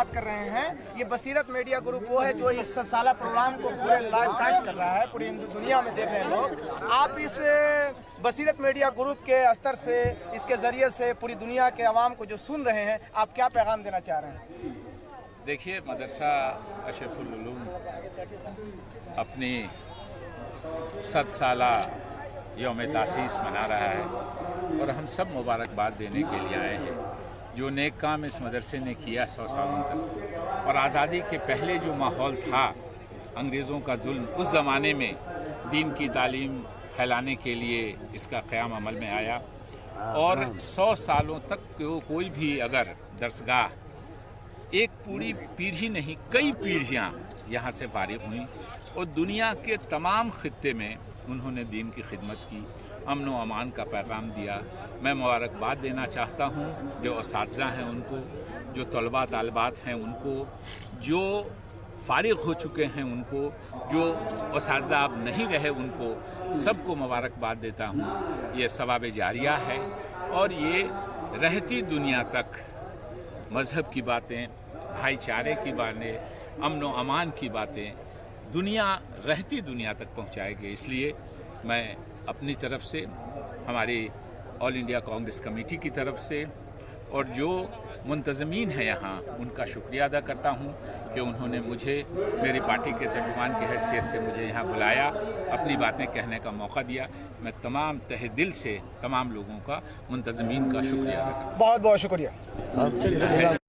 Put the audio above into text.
بات کر رہے ہیں، یہ بصیرت میڈیا گروپ وہ ہے جو اس سالہ پروگرام کو پورے لائیو کاسٹ کر رہا ہے، پوری دنیا میں دیکھ رہے ہیں لوگ۔ آپ اس بصیرت میڈیا گروپ کے استر سے، اس کے ذریعے سے پوری دنیا کے عوام کو جو سن رہے ہیں، آپ کیا پیغام دینا چاہ رہے ہیں؟ دیکھیے، مدرسہ اشرف العلوم اپنی 100 سالہ یوم تاسیس منا رہا ہے اور ہم سب مبارکباد دینے کے لیے آئے ہیں۔ جو نیک کام اس مدرسے نے کیا 100 سالوں تک، اور آزادی کے پہلے جو ماحول تھا انگریزوں کا ظلم، اس زمانے میں دین کی تعلیم پھیلانے کے لیے اس کا قیام عمل میں آیا، اور 100 سالوں تک کوئی بھی اگر درسگاہ، ایک پوری پیڑھی نہیں کئی پیڑھیاں یہاں سے فارغ ہوئیں، اور دنیا کے تمام خطے میں انہوں نے دین کی خدمت کی، امن و امان کا پیغام دیا۔ میں مبارکباد دینا چاہتا ہوں جو اساتذہ ہیں ان کو، جو طلباء طالبات ہیں ان کو، جو فارغ ہو چکے ہیں ان کو، جو اساتذہ اب نہیں رہے ان کو، سب کو مبارکباد دیتا ہوں۔ یہ ثواب جاریہ ہے، اور یہ رہتی دنیا تک مذہب کی باتیں، بھائی چارے کی باتیں، امن و امان کی باتیں رہتی دنیا تک پہنچائے گے۔ اس لیے میں اپنی طرف سے، ہماری آل انڈیا کانگریس کمیٹی کی طرف سے، اور جو منتظمین ہیں یہاں، ان کا شکریہ ادا کرتا ہوں کہ انہوں نے مجھے میری پارٹی کے ترجمان کی حیثیت سے مجھے یہاں بلایا، اپنی باتیں کہنے کا موقع دیا۔ میں تمام تہہ دل سے تمام لوگوں کا، منتظمین کا شکریہ ادا کرتا ہوں۔ بہت بہت شکریہ۔